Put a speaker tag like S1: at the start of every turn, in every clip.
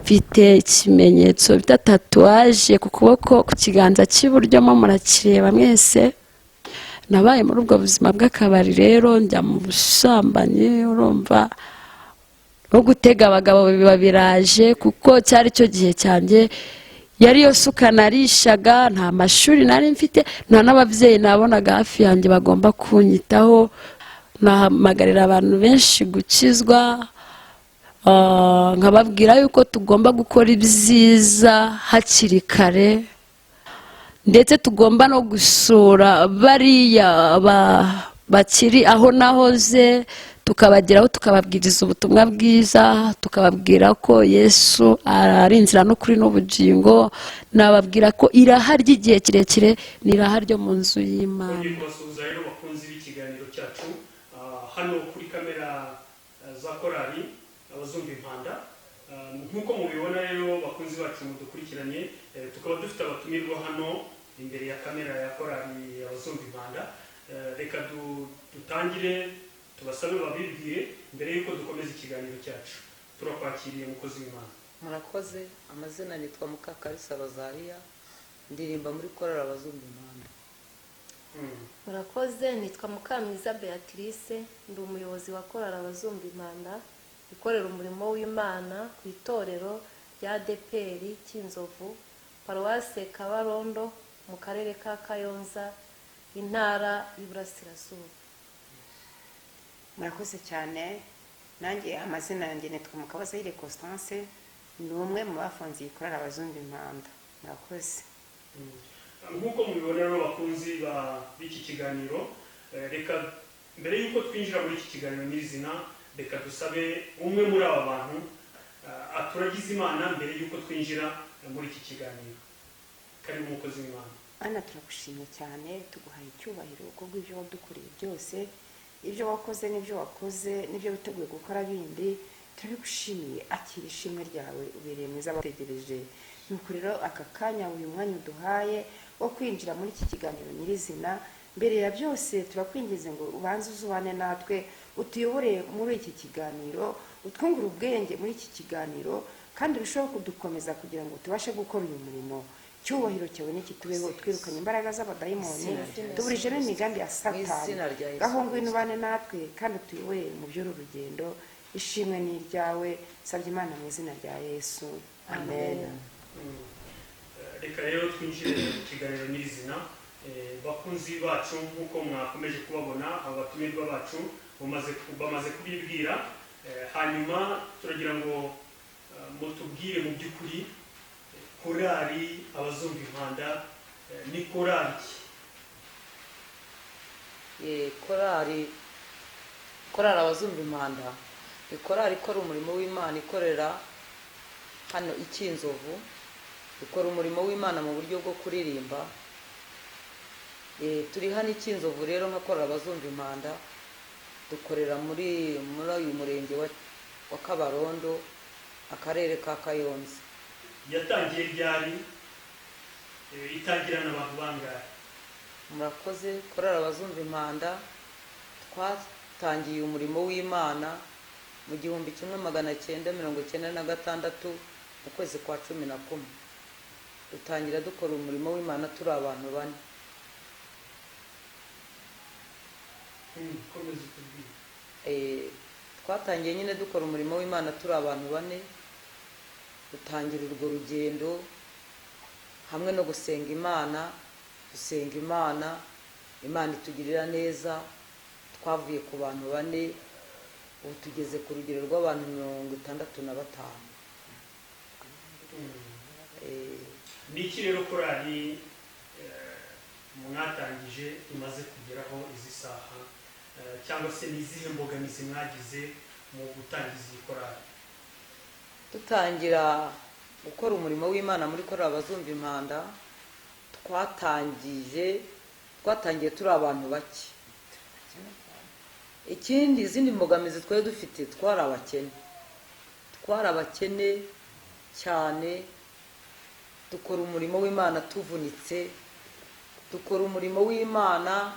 S1: Mfite ikimenyetso bita tatuwaje ku kuboko ku kiganza cy'iburyo mo murakireba mwese. Nabaye muri ubwo buzima bw'akabari rero njya mu busambanyi, urumva no gutega abagabo biba biraje kuko cyari cyo gihe cyanjye, yari yo suka narishaga, nta mashuri nari mfite, nta n'ababyeyi nabonaga hafi yanjye bagomba kunyitaho. Nahamagarira abantu benshi gukizwa, nkababwira yuko tugomba gukora ibyiza hakiri kare, ndetse tugomba no gusura bariya bakiri aho nahoze, tukabageraho tukababwiriza ubutumwa bwiza, tukababwira ko Yesu ari inzira n'ukuri n'ubugingo. Nababwira ko iraha ry'igihe kirekire ni iraha ryo mu nzu y'Imana.
S2: Kubasuhuza rero bakunzi b'ikiganiro cyacu hano kuri kamera za korali abazumva impanda. Nk'uko mubibona rero bakunzi bacu mudukurikiranye, tukaba dufite abatumirwa hano imbere ya kamera ya korali abazumva impanda. Reka dutangire tubasabe babibwire mbere yuko dukomeza ikiganiro cyacu. Turakwakiriye mukozi w'Imana.
S3: Murakoze. Amazina nitwa Mukakarisa Rosaria, ndirimba muri korali abazumva impanda.
S4: Murakoze. Nitwa Mukamwiza Beatrice, ndi umuyobozi wa korali abazumva impanda, ikorera umurimo w'Imana ku itorero rya ADEPR Kinzovu, Paruwase Kabarondo, mu karere ka Kayonza, intara y'Iburasirazuba.
S5: Murakoze cyane. Nanjye amazina yanjye nitwa Mukabazayire Constance, ni umwe mu bafunze korali abazumva impanda. Murakoze.
S2: Nk'uko mubibona rero bakunzi b'iki kiganiro, reka mbere yuko twinjira muri iki kiganiro nyirizina, reka dusabe umwe muri aba bantu aturagize Imana mbere yuko twinjira muri iki kiganiro. Kari umukozi w'Imana.
S5: Ana, turagushimye cyane, tuguhaye icyubahiro kuko ibyo wadukoreye byose, ibyo wakoze n'ibyo wakoze n'ibyo witeguye gukora bindi, turabigushimiye. Akira ishimwe ryawe, ubereye mwiza abategereje. Nuko rero aka kanya uyu mwanya uduhaye wo kwinjira muri iki kiganiro nyirizina, mbere ya byose turakwingize ngo ubanze uzubane natwe, utuyobore muri iki kiganiro, utwungure ubwenge muri iki kiganiro, kandi urusheho kudukomeza kugira ngo tubashe gukora uyu murimo. Cyubahiro cyawe n'ikitubeho, twirukanye imbaraga z'abadayimoni, tuburijemo imigambi ya Satani. Gahongwe n'ubane natwe kandi utuyobore mu by'uru rugendo. Ishimwe ni iryawe, sabye Imana mu izina rya Yesu, amen.
S2: Reka rero twinjire mu kiganiro nyirizina. Bakunzi bacu nk'uko mwakomeje kubabona, abatumirwa bacu bamaze kubibwira, hanyuma turagira ngo mutubwire mu by'ukuri korali abazumva impanda ni korali ki?
S3: Korali abazumva impanda ni korali ikora umurimo w'Imana, ikorera hano i Kinzovu, ikora umurimo w'Imana mu buryo bwo kuririmba. Turi hano i Kinzovu rero nka korali abazumva impanda, dukorera muri uyu murenge wa Kabarondo, akarere ka Kayonza.
S2: Yatangiye ryari? Itangirana abantu bangahe?
S3: Murakoze. Korali abazumva impanda twatangiye umurimo w'Imana mu 1996 mu kwezi kwa 11. Dutangira dukora umurimo w'Imana turi abantu bane. Twatangiye nyine dukora umurimo w'Imana turi abantu bane, dutangira urwo rugendo hamwe no gusenga Imana, dusenga Imana, Imana itugirira neza. Twavuye ku bantu bane, ubu tugeze ku rugero rw'abantu 65.
S2: Ni iki rero korali mwatangije imaze kugeraho izi saha, cyangwa se n'izihe mbogamizi mwagize mu gutangiza iyi korali?
S3: Dutangira gukora umurimo w'Imana muri korali abazumva impanda, twatangiye turi abantu bake. Ikindi, izindi mbogamizi twari dufite, twari abakene. twari abakene cyane, dukora umurimo w'Imana tuvunitse, dukora umurimo w'Imana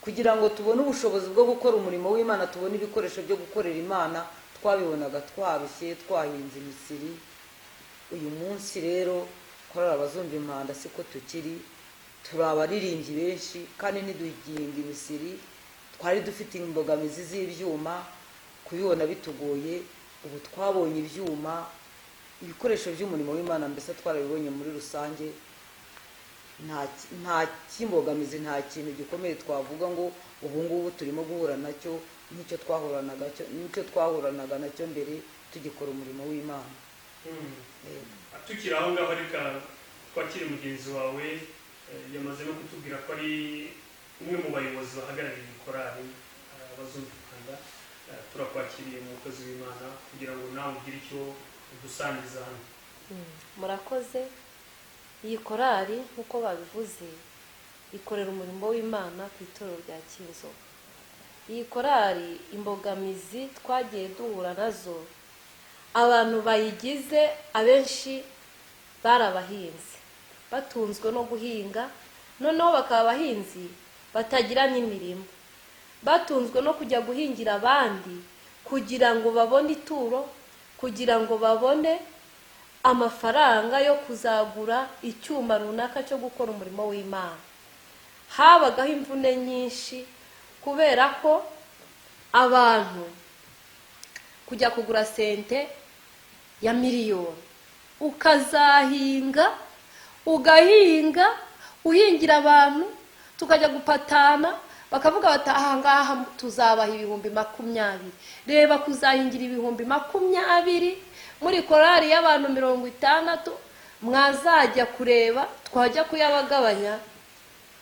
S3: kugira ngo tubone ubushobozi bwo gukora umurimo w'Imana, tubone ibikoresho byo gukorera Imana, twabibonaga twarushye, twahinze imisiri. Uyu munsi rero korali abazumva impanda siko tukiri, turi abaririmbyi benshi kandi ntiduhinga imisiri. Twari dufite imbogamizi z'ibyuma, kubibona bitugoye. Ubu twabonye ibyuma, ibikoresho by'umurimo w'Imana mbese twarabibonye muri rusange. Nta kimbogamizi, nta kintu gikomeye twavuga ngo ubu ngubu turimo guhura nacyo n'icyo twahuranaga nacyo mbere tugikora umurimo w'Imana.
S2: Tukiri aho ngaho reka twakire mugenzi wawe, yamaze no kutubwira ko ari umwe mu bayobozi bahagarariye korali abazumva impanda. Turakwakiriye umukozi w'Imana kugira ngo nawe ugire icyo udusangiza hano.
S4: Murakoze. Iyi korali nk'uko babivuze ikorera umurimo w'Imana ku itorero rya Kinzovu. Iyi korali imbogamizi twagiye duhura nazo, abantu bayigize abenshi bari abahinzi batunzwe no guhinga, noneho bakaba abahinzi batagira n'imirimo, batunzwe no kujya guhingira abandi kugira ngo babone ituro, kugira ngo babone amafaranga yo kuzagura icyuma runaka cyo gukora umurimo w'Imana. Habagaho imvune nyinshi kubera ko abantu kujya kugura sente ya miliyoni, ukazahinga ugahinga uhingira abantu, tukajya gupatana bakavuga bati ahangaha tuzabaha 20,000. Reba kuzahingira 20,000 muri korali y'abantu 60, mwazajya kureba twajya kuyabagabanya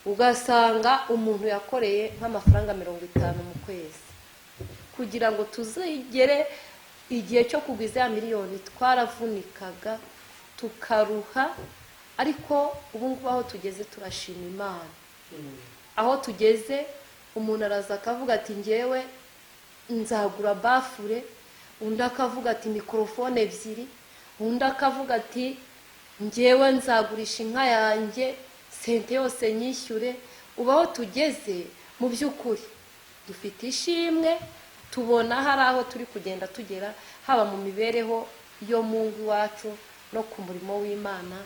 S4: ugasanga umuntu yakoreye nk'amafaranga 50 mu kwezi. Kugira ngo tuzigere igihe cyo kugwiza ya miliyoni twaravunikaga tukaruha, ariko ubu ngubu aho tugeze turashima Imana. Aho tugeze umuntu araza akavuga ati ngewe nzagura bafure, undi akavuga ati mikrofone 2, undi akavuga ati ngewe nzagurisha inka yanjye sente yose nyishyure. Ubu aho tugeze mu by'ukuri dufite ishimwe, tubona hari aho turi kugenda tugera, haba mu mibereho yo mu ngo iwacu no ku murimo w'Imana,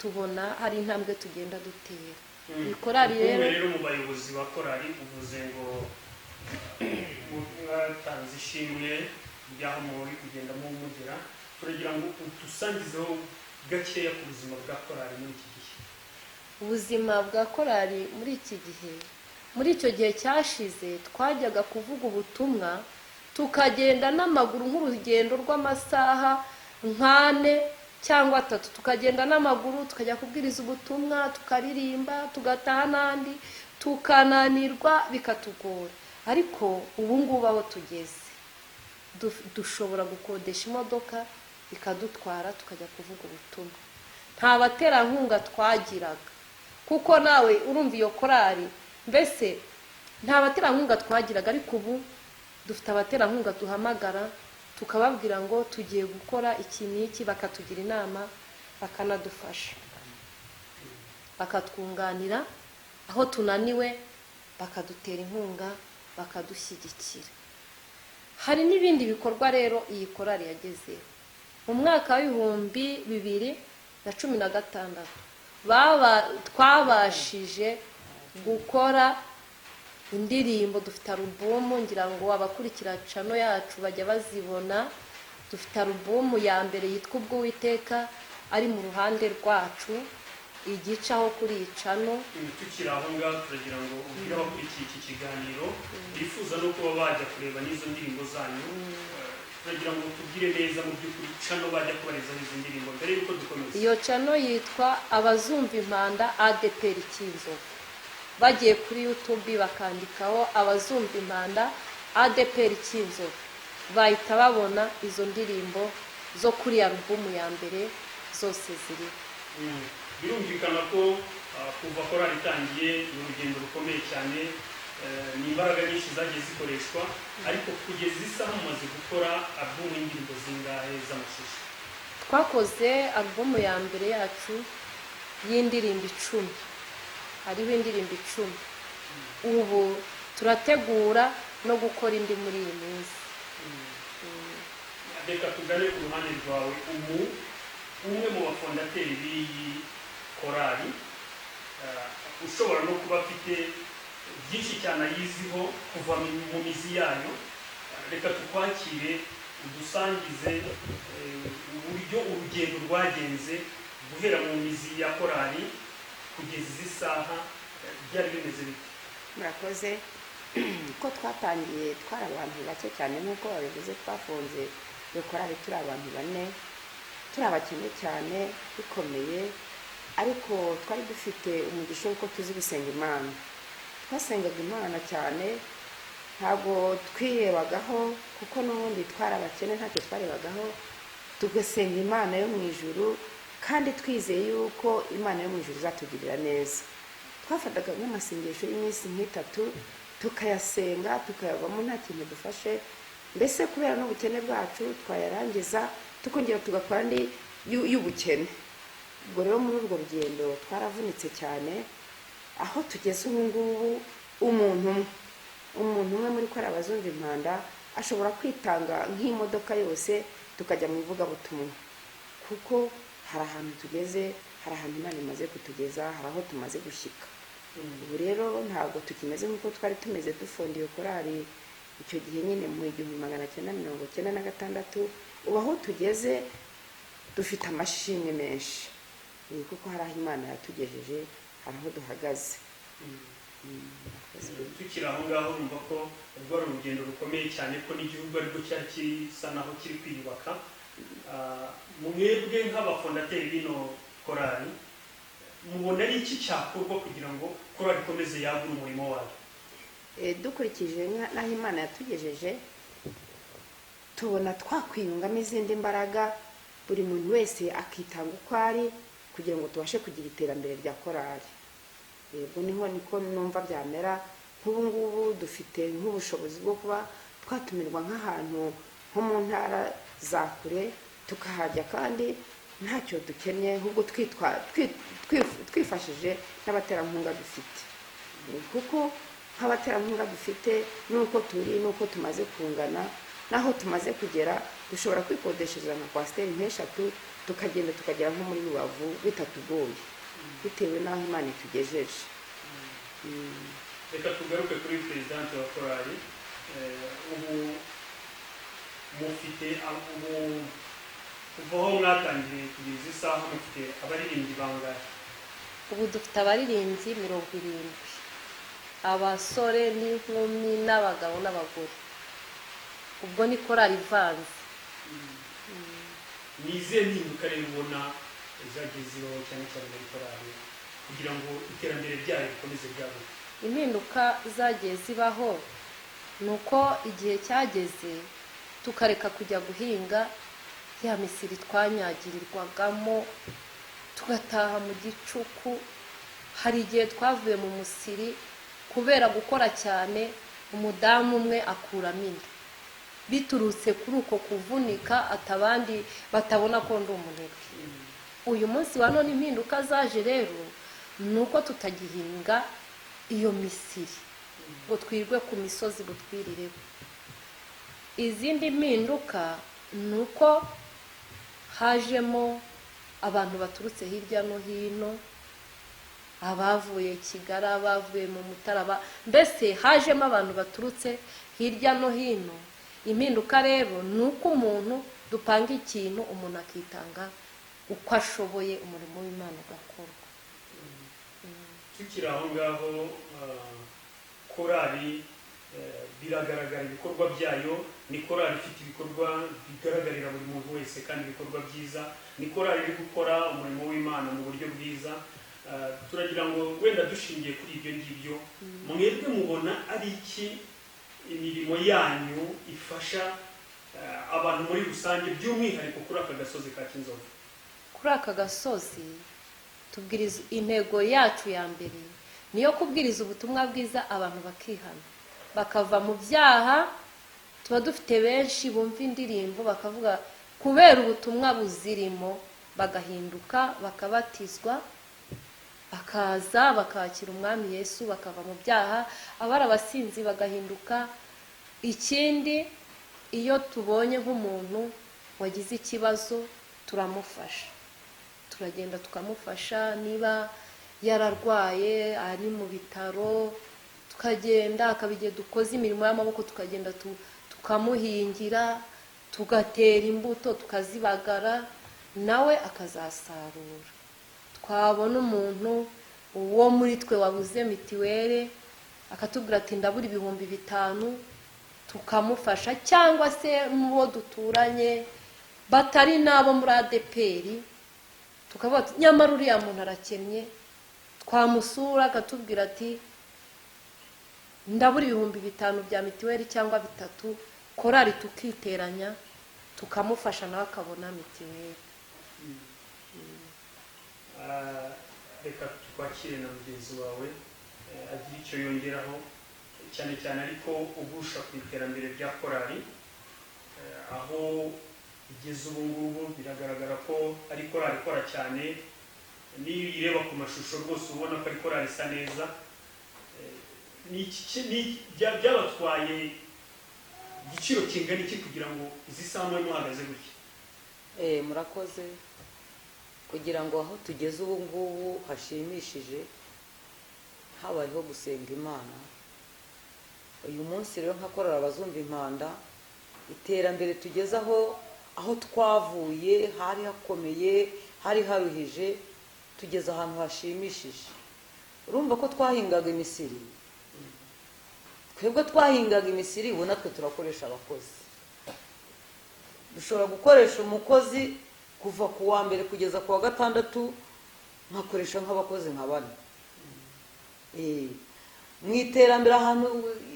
S4: tubona hari intambwe tugenda dutera. Korali
S2: rero mu bayobozi ba korali uvuze ngo mwatanze ishimwe ry'aho muri kugenda mugera, turagira ngo dusangizeho gakeya ku buzima bwa korali muri iki gihe.
S4: Ubuzima bwa korali muri iki gihe, muri icyo gihe cyashize twajyaga kuvuga ubutumwa tukagenda n'amaguru nk'urugendo rw'amasaha 4 cyangwa 3, tukagenda n'amaguru tukajya kubwiriza ubutumwa, tukaririmba, tugataha n'andi, tukananirwa bikatugora. Ariko ubu ngubu aho tugeze dushobora gukodesha imodoka ikadutwara tukajya kuvuga ubutumwa. Nta baterankunga twagiraga, kuko nawe urumva iyo korali mbese nta baterankunga twagiraga, ariko ubu dufite abaterankunga duhamagara tukababwira ngo tugiye gukora iki n'iki, bakatugira inama, bakanadufasha, bakatwunganira aho tunaniwe, bakadutera inkunga, bakadushyigikira. Hari n'ibindi bikorwa rero iyi korali yagezeho. Mu mwaka wa 2016 twabashije gukora indirimbo, dufite alubumu, ngira ngo abakurikira cano yacu bajya bazibona. Dufite alubumu ya mbere yitwa Ubw'Uwiteka, ari mu ruhande rwacu, igicaho kuri iyi cano.
S2: Tukiri aho ngaho turagira ngo ubwire abakurikiye iki kiganiro bifuza no kuba bajya kureba n'izo ndirimbo zanyu, turagira ngo tubwire neza mu by'ukuri cano bajya kubareza izo ndirimbo mbere y'uko dukomeza.
S4: Iyo cano yitwa Abazumva Impanda ADPR Kinzovu. Bagiye kuri YouTube bakandikaho Abazumva Impanda ADPR Kinzovu, bahita babona izo ndirimbo zo kuri alubumu ya mbere zose ziri.
S2: Birumvikana ko kuva korali itangiye ni urugendo rukomeye cyane, ni imbaraga nyinshi zagiye zikoreshwa, ariko kugeza isaha mumaze gukora album y'indirimbo zingahe z'amashusho?
S4: twakoze alubumu ya mbere yacu y'indirimbo 10, hariho indirimbo 10. Ubu turategura no gukora indi muri iyi minsi.
S2: Reka tugane ku ruhande rwawe, umwe mu bafondateri b'iyi korali, ushobora no kuba afite byinshi cyane ayiziho kuva mu mizi yayo. Reka tukwakire udusangize uburyo urugendo rwagenze guhera mu mizi ya korali kugeza izi saha, byari bimeze bite?
S5: murakoze. Ko twatangiye twari abantu bake cyane nk'uko babivuze, twafunze iyo korali turi abantu 4, turi abakene cyane bikomeye, ariko twari dufite umugisha w'uko tuzi gusenga Imana. Twasengaga Imana cyane, ntabwo twirebagaho kuko n'ubundi twari abakene, ntacyo twarebagaho, tugasenga Imana yo mu ijuru kandi twizeye yuko Imana yo mu ijuru izatugirira neza. Twafataga nk'amasengesho y'iminsi nk'itatu tukayasenga tukayavamo nta kintu dufashe, mbese kubera n'ubukene bwacu twayarangiza tukongera tugakora andi y'ubukene. Ubwo rero muri urwo rugendo twaravunitse cyane, aho tugeze ubu ngubu umuntu umwe muri korali Abazumva Impanda ashobora kwitanga nk'imodoka yose tukajya mu ivugabutumwa, kuko hari ahantu tugeze, hari ahantu Imana imaze kutugeza, hari aho tumaze gushyika. Ubu rero ntabwo tukimeze nk'uko twari tumeze dufonda iyo korali icyo gihe nyine mu 1996. Ubu aho tugeze dufite amashimwe menshi, kuko hari aho Imana yatugejeje, hari aho duhagaze.
S2: Tukiri aho ngaho urumva ko rwari urugendo rukomeye cyane, ko n'igihugu ariko cyari gisa naho kiri kwiyubaka. Mwebwe nk'abafondateri b'ino korali, mubona ari iki cyakorwa kugira ngo korali ikomeze yagure umurimo wayo?
S5: Dukurikije n'aho Imana yatugejeje, tubona twakwiyungamo izindi mbaraga, buri muntu wese akitanga uko ari, kugira ngo tubashe kugira iterambere rya korali. Yego niko numva byamera. Nk'ubu ngubu dufite nk'ubushobozi bwo kuba twatumirwa nk'ahantu nko mu ntara za kure tukahajya, kandi ntacyo dukenye, ahubwo twifashije n'abaterankunga dufite. Kuko nk'abaterankunga dufite n'uko turi n'uko tumaze kungana n'aho tumaze kugera, dushobora kwikodeshereza nka kwasiteri nk'eshatu tukagenda tukagera nko muri Rubavu bitatugoye, bitewe n'aho Imana itugejeje.
S2: Reka tugaruke kuri perezidante wa korali. Ubu mufite kuva aho mwatangiriye kugeza izi saha mufite abaririmbyi bangahe?
S4: Ubu dufite abaririmbyi 70, abasore n'inkumi n'abagabo n'abagore. Ubwo ni korali ivanze.
S2: Ni izihe mpinduka rero ubona zagiye zibaho cyane cyane muri korali kugira ngo iterambere ryayo rikomeze ryaguke?
S4: Impinduka zagiye zibaho ni uko igihe cyageze tukareka kujya guhinga ya misiri twanyagirirwagamo, tugataha mu gicuku. Hari igihe twavuye mu musiri kubera gukora cyane, umudamu umwe akuramo inda biturutse kuri uko kuvunika, atabandi batabona ko ndi umunebwe. Uyu munsi wa none impinduka zaje rero ni uko tutagihinga iyo misiri ngo twirwe ku misozi butwirireho. Izindi mpinduka ni uko hajemo abantu baturutse hirya no hino, abavuye Kigali, abavuye mu Mutaraba, mbese hajemo abantu baturutse hirya no hino. Impinduka rero ni uko umuntu dupanga ikintu, umuntu akitanga uko ashoboye, umurimo w'Imana ugakorwa.
S2: Tukiri aho ngaho, korali biragaragara ibikorwa byayo, ni korali ifite ibikorwa bigaragarira buri muntu wese kandi ibikorwa byiza, ni korali iri gukora umurimo w'Imana mu buryo bwiza. Turagira ngo wenda dushingiye kuri ibyo ngibyo, mwebwe mubona ari iki imirimo yanyu ifasha abantu muri rusange, by'umwihariko kuri aka gasozi ka Kinzovu?
S4: Kuri aka gasozi tubwiriza intego yacu ya mbere niyo kubwiriza ubutumwa bwiza abantu bakihana bakava mu byaha. Tuba dufite benshi bumva indirimbo bakavuga kubera ubutumwa buzirimo bagahinduka bakabatizwa bakaza bakakira umwami Yesu bakava mu byaha. Abari abasinzi bagahinduka. Ikindi iyo tubonye nk'umuntu wagize ikibazo turamufasha, turagenda tukamufasha. Niba yararwaye ari mu bitaro tukagenda, akaba igihe dukoze imirimo y'amaboko tukagenda tukamuhingira, tugatera imbuto tukazibagara, nawe akazasarura. Twabona umuntu uwo muri twe wabuze mitiweli akatubwira ati ndabura 5,000, tukamufasha. Cyangwa se n'uwo duturanye batari nabo muri ADPR tukavuga ati nyamara uriya muntu arakennye, twamusura akatubwira ati ndabura 5,000 bya mitiweli cyangwa 3, korari tukiteranya tukamufasha nawe akabona mitiweli.
S2: Reka twakire na mugenzi wawe agira icyo yongeraho, cyane cyane ariko ugusha ku iterambere rya korari aho igeze ubu ngubu. Biragaragara ko ari korari ikora cyane, niyo ireba ku mashusho rwose ubona ko ari korari isa neza. Byabatwaye igiciro kingana iki kugira ngo izi saha muhagaze gutya?
S3: Murakoze. Kugira ngo aho tugeze ubu ngubu hashimishije, habayeho gusenga Imana. Uyu munsi rero nka korari abazumva impanda, iterambere tugeze aho twavuye hari hakomeye, hari haruhije, tugeze ahantu hashimishije. Urumva ko twahingaga imisiri, twebwe twahingaga imisiri, ubu natwe turakoresha abakozi. Dushobora gukoresha umukozi kuva ku wa mbere kugeza ku wa gatandatu, nkakoresha nk'abakozi nka 4. Mu iterambere, ahantu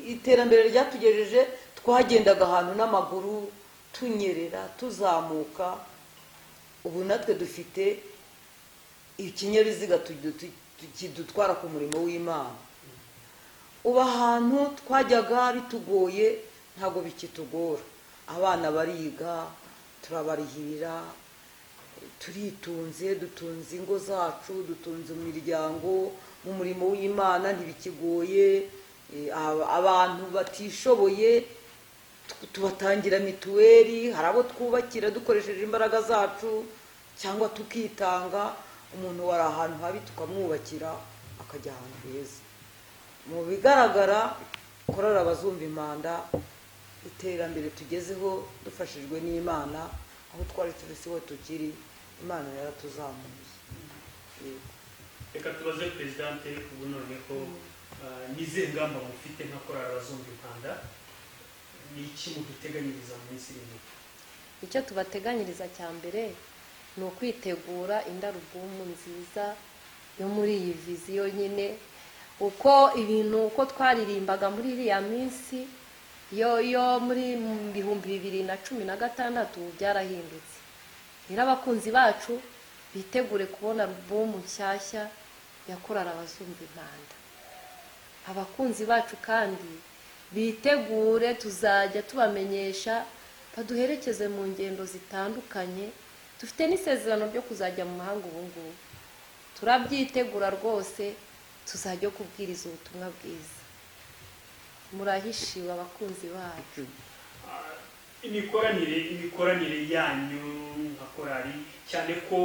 S3: iterambere ryatugejeje, twagendaga ahantu n'amaguru tunyerera tuzamuka. Ubu natwe dufite ikinyabiziga kidutwara ku murimo w'Imana. Ubu ahantu twajyaga bitugoye ntabwo bikitugora. Abana bariga, turabarihirira, turitunze, dutunze ingo zacu, dutunze imiryango. Mu murimo w'Imana ntibikigoye. Abantu batishoboye tubatangira mituweli, hari abo twubakira dukoresheje imbaraga zacu cyangwa tukitanga. Umuntu wari ahantu habi tukamwubakira akajya ahantu heza. Mu bigaragara korari abazumva impanda, iterambere tugezeho dufashijwe n'Imana. Aho twari turi siho tukiri, Imana yaratuzamuye.
S2: Reka tubaze Presidente ubu none ko nize ngamba mufite nka korari abazumva impanda, ni iki muduteganyiriza mu minsi iri imbere?
S4: Icyo tubateganyiriza cya mbere ni ukwitegura indarubumu nziza yo muri iyi viziyo nyine. Uko twaririmbaga muri iriya minsi yo muri 2016 byarahindutse. Rero abakunzi bacu bitegure kubona alubumu nshyashya ya korari abazumva impanda. Abakunzi bacu kandi bitegure, tuzajya tubamenyesha, baduherekeze mu ngendo zitandukanye. Dufite n'isezerano ryo kuzajya mu mahanga ubu ngubu, turabyitegura rwose. Tuzajya kubwiriza ubutumwa bwiza. Murahishiwe abakunzi bacu.
S2: Imikoranire yanyu nka korari, cyane ko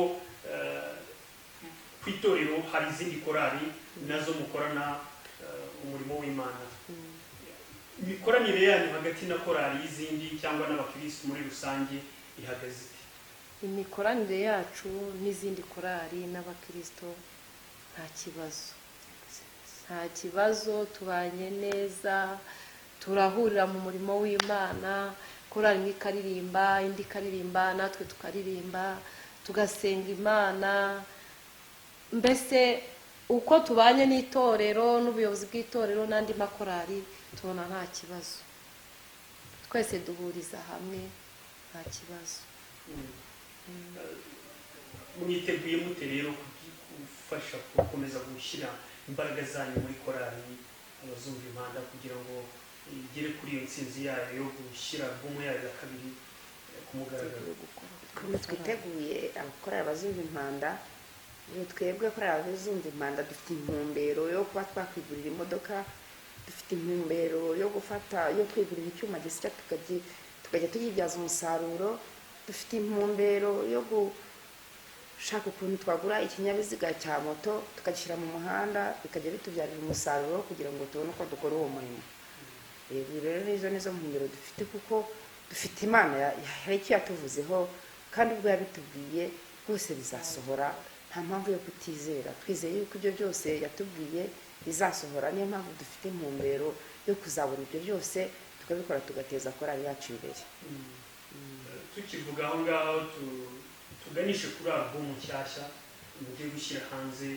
S2: ku itorero hari izindi korari nazo mukorana umurimo w'Imana. Imikoranire yanyu hagati na korari y'izindi cyangwa n'abakirisitu muri rusange ihagaze ite?
S4: Imikoranire yacu n'izindi korari n'abakristo nta kibazo, tubanye neza, turahurira mu murimo w'Imana. Korari imwe ikaririmba, indi ikaririmba, natwe tukaririmba, tugasenga Imana. Mbese uko tubanye n'itorero n'ubuyobozi bw'itorero n'andi makorari, tubona nta kibazo. Twese duhuriza hamwe, nta kibazo.
S2: Mwiteguye mute rero gufasha gukomeza gushyira imbaraga zanyu muri korali abazumva impanda kugira ngo igere kuri iyo ntsinzi yayo yo gushyira albumu yayo ya kabiri ku mugaragaro?
S5: ukuntu twiteguye abakorera abazumva impanda, twebwe korera abazumva impanda dufite intumbero yo kuba twakwigurira imodoka, dufite intumbero yo kwigurira icyuma gisya tukajya tuyibyaza umusaruro, dufite intumbero yo gushaka ukuntu twagura ikinyabiziga cya moto tukagishyira mu muhanda bikajya bitubyarira umusaruro kugira ngo tubone uko dukora uwo murimo. Rero nizo ntumbero dufite, kuko dufite Imana hari icyo yatuvuzeho, kandi ubwo yabitubwiye rwose bizasohora, nta mpamvu yo kutizera. Twizeye yuko ibyo byose yatubwiye bizasohora, niyo mpamvu dufite intumbero yo kuzabona ibyo byose tukabikora tugateza korali yacu imbere.
S2: Tukivuga aho ngaho tuganishe kuri albumu nshyashya mugiye gushyira hanze,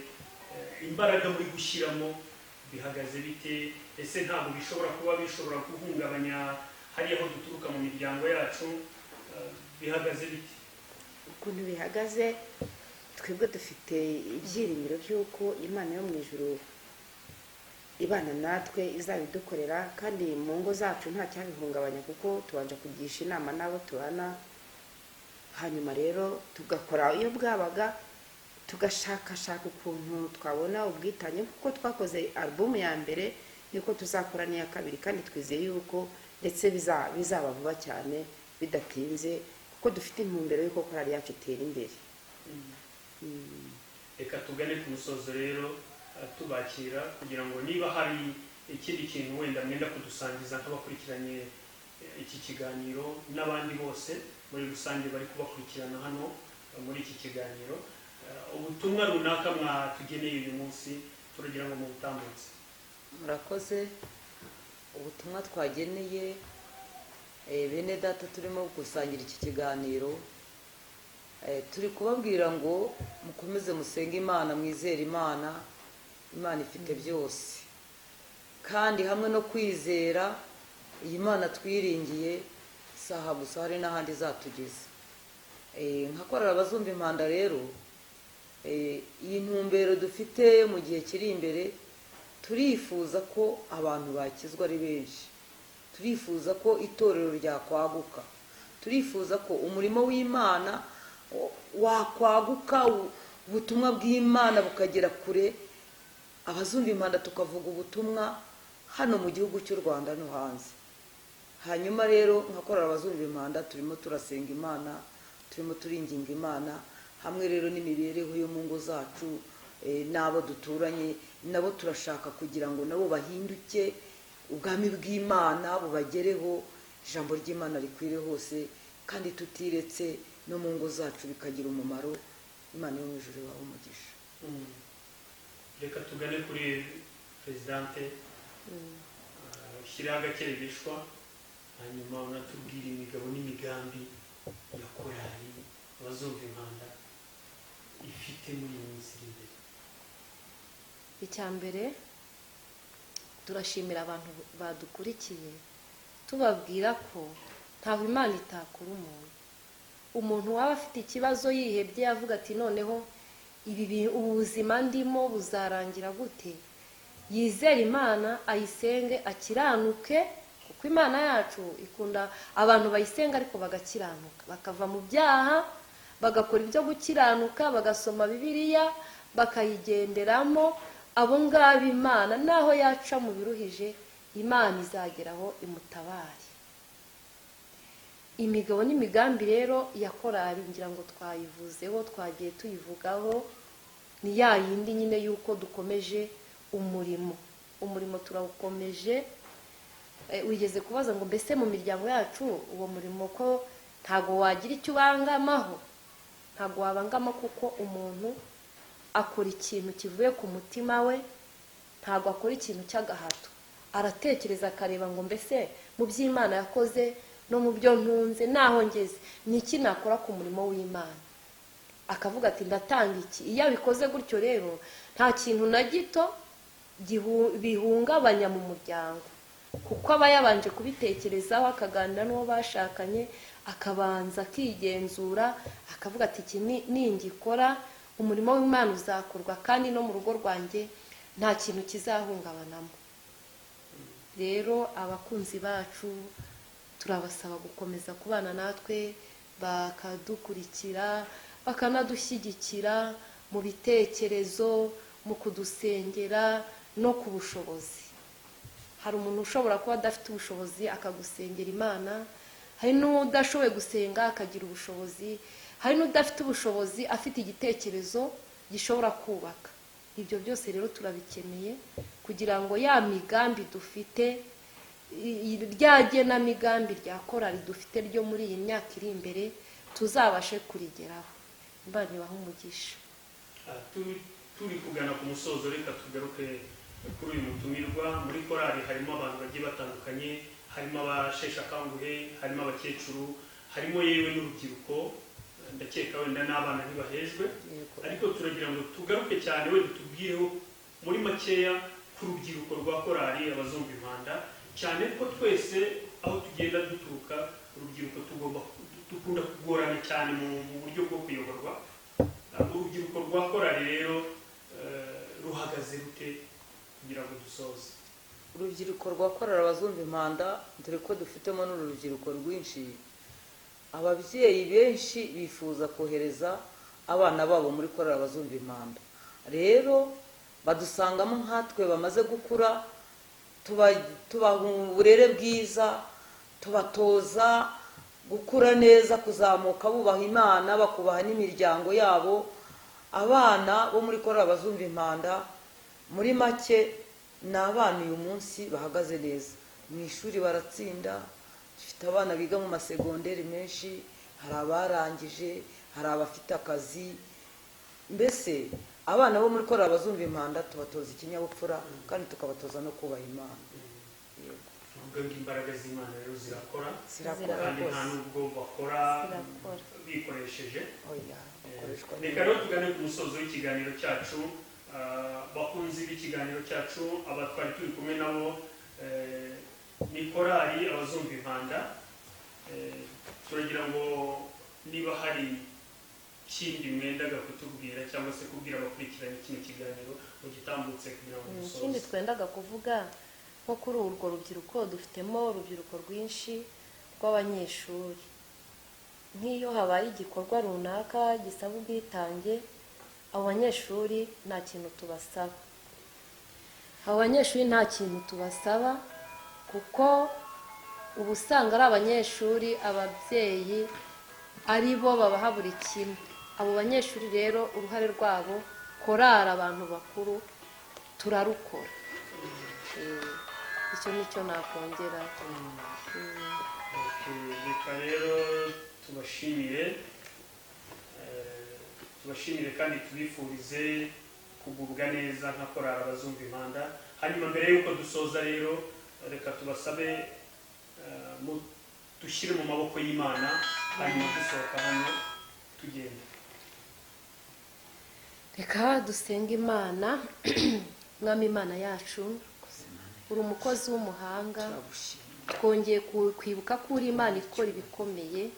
S2: imbaraga muri gushyiramo bihagaze bite? Ese ntabwo bishobora guhungabanya hariya aho duturuka mu miryango yacu? Bihagaze bite?
S5: Ukuntu bihagaze, twebwe dufite ibyiringiro by'uko Imana yo mu ijuru ibana natwe izabidukorera, kandi mu ngo zacu nta cyabihungabanya, kuko tubanje kugisha inama n'abo tubana, hanyuma rero tugakora iyo bwabaga, tugashakashaka ukuntu twabona ubwitange, kuko twakoze albumu ya mbere niko tuzakora n'iya kabiri, kandi twizeye yuko ndetse bizaba vuba cyane bidatinze, kuko dufite intumbero y'uko korali yacu itera imbere.
S2: Reka tugane ku musozo rero tubakira, kugira ngo niba hari ikindi kintu wenda mwenda kudusangiza nk'abakurikiranye iki kiganiro n'abandi bose muri rusange bari kubakurikirana hano muri iki kiganiro, ubutumwa runaka mwatugeneye uyu munsi turagira ngo mubutambutse.
S3: Murakoze. Ubutumwa twageneye bene data turimo gusangira iki kiganiro, turi kubabwira ngo mukomeze musenge Imana, mwizere Imana. Imana ifite byose, kandi hamwe no kwizera iyi Mana twiringiye saha gusa, hari n'ahandi izatugeza. Nka korali abazumva impanda rero, iyi ntumbero dufite mu gihe kiri imbere, turifuza ko abantu bakizwa ari benshi, turifuza ko itorero ryakwaguka, turifuza ko umurimo w'Imana wakwaguka, ubutumwa bw'Imana bukagera kure, abazumva impanda tukavuga ubutumwa hano mu gihugu cy'u Rwanda no hanze. Hanyuma rero nka korali abazumva impanda turimo turasenga Imana, turimo turinginga Imana, hamwe rero n'imibereho yo mu ngo zacu, n'abo duturanye nabo turashaka kugira ngo nabo bahinduke, ubwami bw'Imana bubagereho, ijambo ry'Imana rikwire hose, kandi tutiretse no mu ngo zacu bikagira umumaro. Imana yo mu ijuru ibahe umugisha.
S2: Reka tugane kuri Presidente, ushyiraho agakerebeshwa, hanyuma unatubwira imigabo n'imigambi ya korali abazumva impanda ifite muri iyi minsi iri imbere.
S4: Icya mbere turashimira abantu badukurikiye, tubabwira ko ntaho Imana itakura umuntu waba afite ikibazo yihebye avuga ati noneho ubu buzima ndimo buzarangira gute, yizere Imana, ayisenge, akiranuke, kuko Imana yacu ikunda abantu bayisenga ariko bagakiranuka, bakava mu byaha, bagakora ibyo gukiranuka, bagasoma Bibiliya, bakayigenderamo. Abo ngabo Imana naho yaca mu biruhije, Imana izageraho imutabare. Imigabo n'imigambi rero ya korali ngira ngo twayivuzeho, twagiye tuyivugaho, ni ya yindi nyine yuko dukomeje umurimo turawukomeje. Wigeze kubaza ngo mbese mu miryango yacu uwo murimo ko ntago wagira icyo ubangamaho? Ntago wabangama, kuko umuntu akora ikintu kivuye ku mutima we, ntago akora ikintu cy'agahato. Aratekereza akareba ngo mbese mu by'Imana yakoze no mu byo ntunze naho ngeze ni iki nakora ku murimo w'Imana, akavuga ati ndatanga iki. Iyo abikoze gutyo rero nta kintu na gito bihungabanya mu muryango, kuko aba yabanje kubitekerezaho, akaganira n'uwo bashakanye, akabanza akigenzura, akavuga ati iki ningikora umurimo w'Imana uzakorwa, kandi no mu rugo rwanjye nta kintu kizahungabanamo. Rero abakunzi bacu turabasaba gukomeza kubana natwe, bakadukurikira, bakanadushyigikira mu bitekerezo, mu kudusengera no ku bushobozi. Hari umuntu ushobora kuba adafite ubushobozi akagusengera Imana, hari n'udashoboye gusenga akagira ubushobozi, hari n'udafite ubushobozi afite igitekerezo gishobora kubaka. Ibyo byose rero turabikeneye kugira ngo ya migambi dufite, rya genamigambi rya korali dufite ryo muri iyi myaka iri imbere, tuzabashe kurigeraho. Imana ibahe umugisha.
S2: Turi kugana ku musozo, reka tugaruke kuri uyu mutumirwa. Muri korali harimo abantu bagiye batandukanye, harimo abasheshe akanguhe, harimo abakecuru, harimo yewe n'urubyiruko, ndakeka wenda n'abana ntibahejwe. Ariko turagira ngo tugaruke cyane, wenda tubwireho muri makeya ku rubyiruko rwa korali abazumva impanda, cyane ko twese aho tugenda duturuka urubyiruko dukunda kugorana cyane mu buryo bwo kuyoborwa. Urubyiruko rwa korali rero ruhagaze rute kugira ngo dusoze?
S3: urubyiruko rwa korali abazumva impanda, dore ko dufitemo n'urubyiruko rwinshi, ababyeyi benshi bifuza kohereza abana babo muri korali abazumva impanda. Rero badusangamo nkatwe bamaze gukura, tubaha uburere bwiza, tubatoza gukura neza, kuzamuka bubaha Imana, bakubaha n'imiryango yabo. Abana bo muri korali abazumva impanda muri make ni abana uyu munsi bahagaze neza mu ishuri, baratsinda. Dufite abana biga mu masegonderi menshi, hari abarangije, hari abafite akazi. Mbese abana bo muri korali abazumva impanda tubatoza ikinyabupfura kandi tukabatoza no kubaha Imana.
S2: Ubwo imbaraga z'Imana rero zirakora,
S3: Zirakora
S2: kandi nta
S3: rwose.
S2: nubwo bakora bikoresheje. Reka rero tugane ku musozo w'ikiganiro cyacu. Bakunzi b'ikiganiro cyacu, aba twari turi kumwe nabo ni korali abazumva impanda. Turagira ngo niba hari ikindi mwendaga kutubwira cyangwa se kubwira abakurikiranye kino kiganiro mu gitambutse kugira ngo dusoze.
S4: Ikindi twendaga kuvuga, nko kuri urwo rubyiruko dufitemo urubyiruko rwinshi rw'abanyeshuri. Nk'iyo habaye igikorwa runaka gisaba ubwitange, abo banyeshuri nta kintu tubasaba. Abo banyeshuri nta kintu tubasaba kuko uba usanga ari abanyeshuri, ababyeyi ari bo babaha buri kimwe. Abo banyeshuri rero uruhare rwabo, korali abantu bakuru turarukora. Icyo nicyo nakongera.
S2: Reka rero tubashimire kandi tubifurize kugubwa neza nka korali abazumva impanda. Hanyuma mbere y'uko dusoza rero, reka tubasabe dushyire mu maboko y'Imana, hanyuma dusohoka hano tugenda.
S4: Reka dusenge Imana. Mwami Imana yacu, uri umukozi w'umuhanga, twongeye kwibuka ko uri Imana ikora ibikomeye,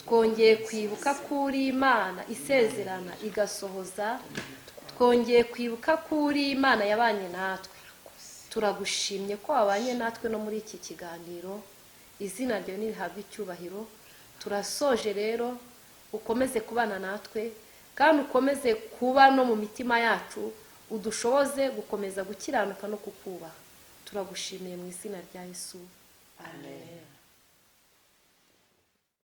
S4: twongeye kwibuka ko uri Imana isezerana igasohoza, twongeye kwibuka ko uri Imana yabanye natwe. Turagushimye ko wabanye natwe no muri iki kiganiro, izina ryawe nirihabwe icyubahiro. Turasoje rero, ukomeze kubana natwe kandi ukomeze kuba no mu mitima yacu, udushoboze gukomeza gukiranuka no kukubaha. Turagushimiye mu izina rya Yesu. Amen.